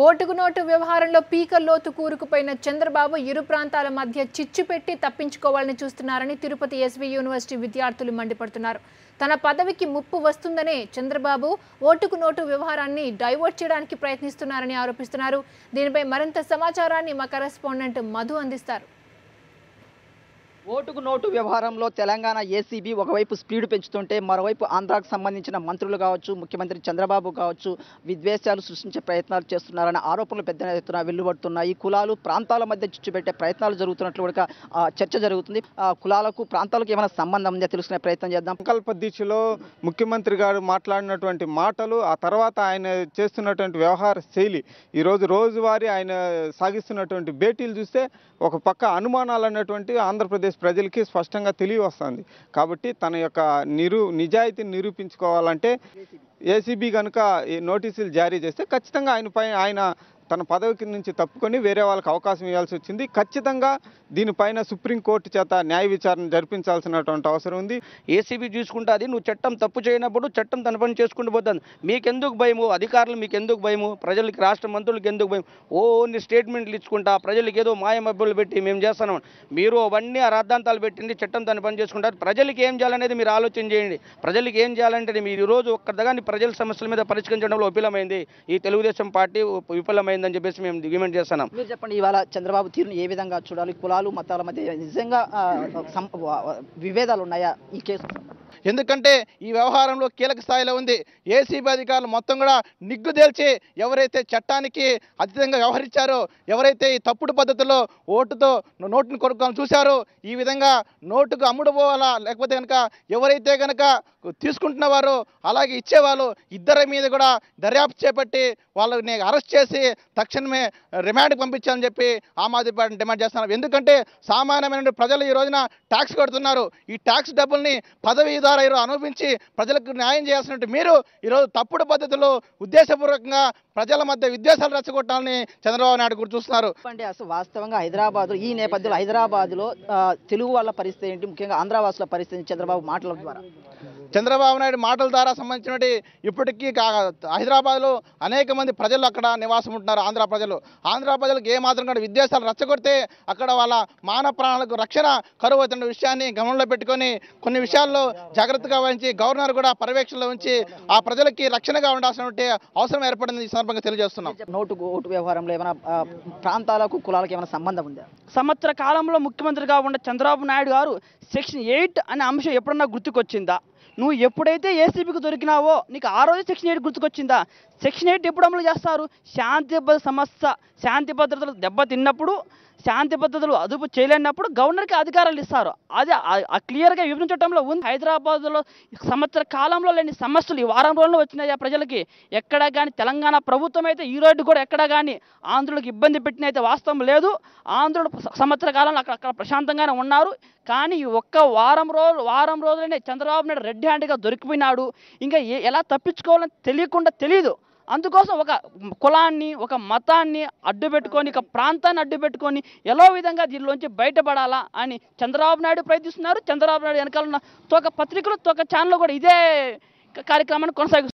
ఓటుకు నోటు వ్యవహారంలో పీకల్లోతు కూరుకుపోయిన చంద్రబాబు ఇరు ప్రాంతాల మధ్య చిచ్చు పెట్టి తప్పించుకోవాలని చూస్తున్నారని తిరుపతి ఎస్వి యూనివర్సిటీ విద్యార్థులు మండిపడుతున్నారు. తన పదవికి ముప్పు వస్తుందనే చంద్రబాబు ఓటుకు నోటు వ్యవహారాన్ని డైవర్ట్ చేయడానికి ప్రయత్నిస్తున్నారని ఆరోపిస్తున్నారు. దీనిపై మరింత సమాచారాన్ని మా కరెస్పాండెంట్ మధు అందిస్తారు. ఓటుకు నోటు వ్యవహారంలో తెలంగాణ ఏసీబీ ఒకవైపు స్పీడ్ పెంచుతుంటే మరోవైపు ఆంధ్రాకు సంబంధించిన మంత్రులు కావచ్చు, ముఖ్యమంత్రి చంద్రబాబు కావచ్చు విద్వేషాలు సృష్టించే ప్రయత్నాలు చేస్తున్నారన్న ఆరోపణలు పెద్ద ఎత్తున వెలువడుతున్నాయి. కులాలు ప్రాంతాల మధ్య చిచ్చు పెట్టే ప్రయత్నాలు జరుగుతున్నట్లు కూడా చర్చ జరుగుతుంది. కులాలకు ప్రాంతాలకు ఏమైనా సంబంధం ఉందో తెలుసుకునే ప్రయత్నం చేద్దాం. సంకల్ప దీక్షలో ముఖ్యమంత్రి గారు మాట్లాడినటువంటి మాటలు, ఆ తర్వాత ఆయన చేస్తున్నటువంటి వ్యవహార శైలి, ఈరోజు రోజువారీ ఆయన సాగిస్తున్నటువంటి భేటీలు చూస్తే ఒక పక్క అనుమానాలు అన్నటువంటి ఆంధ్రప్రదేశ్ ప్రజలకి స్పష్టంగా తెలియవస్తుంది. కాబట్టి తన యొక్క నిజాయితీని నిరూపించుకోవాలంటే ఏసీబీ కనుక నోటీసులు జారీ చేస్తే ఖచ్చితంగా ఆయన తన పదవికి నుంచి తప్పుకొని వేరే వాళ్ళకి అవకాశం ఇవ్వాల్సి వచ్చింది. ఖచ్చితంగా దీనిపైన సుప్రీంకోర్టు చేత న్యాయ విచారణ జరిపించాల్సినటువంటి అవసరం ఉంది. ఏసీబీ చూసుకుంటుంది, నువ్వు చట్టం తప్పు చేయనప్పుడు చట్టం తన పని చేసుకుంటూ పోతుంది. మీకెందుకు భయము? అధికారులు మీకు ఎందుకు భయము? ప్రజలకి, రాష్ట్ర మంత్రులకి ఎందుకు భయం? ఓన్ని స్టేట్మెంట్లు ఇచ్చుకుంటా ప్రజలకి ఏదో మాయమబ్బులు పెట్టి మేము చేస్తున్నాం. మీరు అవన్నీ అరాద్ధాంతాలు పెట్టింది, చట్టం తన పని చేసుకుంటారు. ప్రజలకి ఏం చేయాలనేది మీరు ఆలోచన చేయండి. ప్రజలకి ఏం చేయాలంటే మీరు ఈరోజు ఒక్కదాన్ని ప్రజల సమస్యల మీద పరిష్కరించడంలో విఫలమైంది ఈ తెలుగుదేశం పార్టీ విఫలమైంది అని చెప్పేసి మేము డిమాండ్ చేస్తున్నాం. మీరు చెప్పండి, ఇవాళ చంద్రబాబు తీరును ఏ విధంగా చూడాలి? కులాలు మతాల మధ్య నిజంగా విభేదాలు ఉన్నాయా ఈ కేసు? ఎందుకంటే ఈ వ్యవహారంలో కీలక స్థాయిలో ఉంది. ఏసీబీ అధికారులు మొత్తం కూడా నిగ్గుదేల్చి ఎవరైతే చట్టానికి అతీతంగా వ్యవహరించారో, ఎవరైతే ఈ తప్పుడు పద్ధతిలో ఓటుతో నోటును కొనుక్కొని చూశారో, ఈ విధంగా నోటుకు అమ్ముడు పోవాలా, లేకపోతే కనుక ఎవరైతే కనుక తీసుకుంటున్నవారో అలాగే ఇచ్చేవాళ్ళు ఇద్దరి మీద కూడా దర్యాప్తు చేపట్టి వాళ్ళని అరెస్ట్ చేసి తక్షణమే రిమాండ్కి పంపించాలని చెప్పి ఆమ్ ఆద్మీ పార్టీ డిమాండ్ చేస్తున్నారు. ఎందుకంటే సామాన్యమైన ప్రజలు ఈ రోజున ట్యాక్స్ కడుతున్నారు. ఈ ట్యాక్స్ డబ్బుల్ని పదవీదారు అనుభవించి ప్రజలకు న్యాయం చేయాల్సినట్టు మీరు ఈరోజు తప్పుడు పద్ధతిలో ఉద్దేశపూర్వకంగా ప్రజల మధ్య విద్వేషాలు రెచ్చగొట్టాలని చంద్రబాబు నాయుడు కూడా చూస్తున్నారు. అంటే అసలు వాస్తవంగా హైదరాబాద్, ఈ నేపథ్యంలో హైదరాబాద్లో తెలుగు వాళ్ళ పరిస్థితి ఏంటి, ముఖ్యంగా ఆంధ్రవాసుల పరిస్థితి చంద్రబాబు మాటల ద్వారా, చంద్రబాబు నాయుడు మాటల ద్వారా సంబంధించినటువంటి ఇప్పటికీ హైదరాబాద్లో అనేక మంది ప్రజలు అక్కడ నివాసం ఉంటున్నారు. ఆంధ్ర ప్రజలకు ఏమాత్రం కూడా విద్వేషాలు రెచ్చగొడితే అక్కడ వాళ్ళ మానవ ప్రాణాలకు రక్షణ కరువు అవుతున్న విషయాన్ని గమనంలో పెట్టుకొని కొన్ని విషయాల్లో జాగ్రత్తగా వహించి గవర్నర్ కూడా పర్యవేక్షణలో ఉంచి ఆ ప్రజలకి రక్షణగా ఉండాల్సినటువంటి అవసరం ఏర్పడింది ఈ సందర్భంగా తెలియజేస్తున్నాం. ఓటు వ్యవహారంలో ఏమైనా ప్రాంతాలకు కులాలకు ఏమైనా సంబంధం ఉందా? సంవత్సర కాలంలో ముఖ్యమంత్రిగా ఉన్న చంద్రబాబు నాయుడు గారు సెక్షన్ 8 అనే అంశం ఎప్పుడన్నా గుర్తుకొచ్చిందా? నువ్వు ఎప్పుడైతే ఏసీబీకి దొరికినావో నీకు ఆ రోజు సెక్షన్ 8 గుర్తుకొచ్చిందా? సెక్షన్ 8 ఎప్పుడు అమలు చేస్తారు? శాంతి భద్రతలు దెబ్బతిన్నప్పుడు, శాంతి భద్రతలు అదుపు చేయలేనప్పుడు గవర్నర్కి అధికారాలు ఇస్తారు. అదే క్లియర్గా విభజించడంలో ఉంది. హైదరాబాద్లో సంవత్సర కాలంలో లేని సమస్యలు ఈ వారం రోజుల్లో వచ్చినాయి ప్రజలకి. ఎక్కడ కానీ తెలంగాణ ప్రభుత్వం అయితే ఈ రోజు కూడా ఎక్కడ కానీ ఆంధ్రులకు ఇబ్బంది పెట్టిన అయితే వాస్తవం లేదు. ఆంధ్రులు సంవత్సర కాలంలో అక్కడ ప్రశాంతంగానే ఉన్నారు. కానీ ఈ ఒక్క వారం రోజులనే చంద్రబాబు నాయుడు రెడ్ హ్యాండ్గా దొరికిపోయినాడు. ఇంకా ఎలా తప్పించుకోవాలని తెలియదు. అందుకోసం ఒక కులాన్ని, ఒక మతాన్ని అడ్డు పెట్టుకొని, ఒక ప్రాంతాన్ని అడ్డు పెట్టుకొని ఎలా విధంగా దీనిలోంచి బయటపడాలా అని చంద్రబాబు నాయుడు ప్రయత్నిస్తున్నారు. చంద్రబాబు నాయుడు వెనకాల ఉన్న తోక పత్రికలు, తోక ఛానల్ కూడా ఇదే కార్యక్రమాన్ని కొనసాగిస్తున్నారు.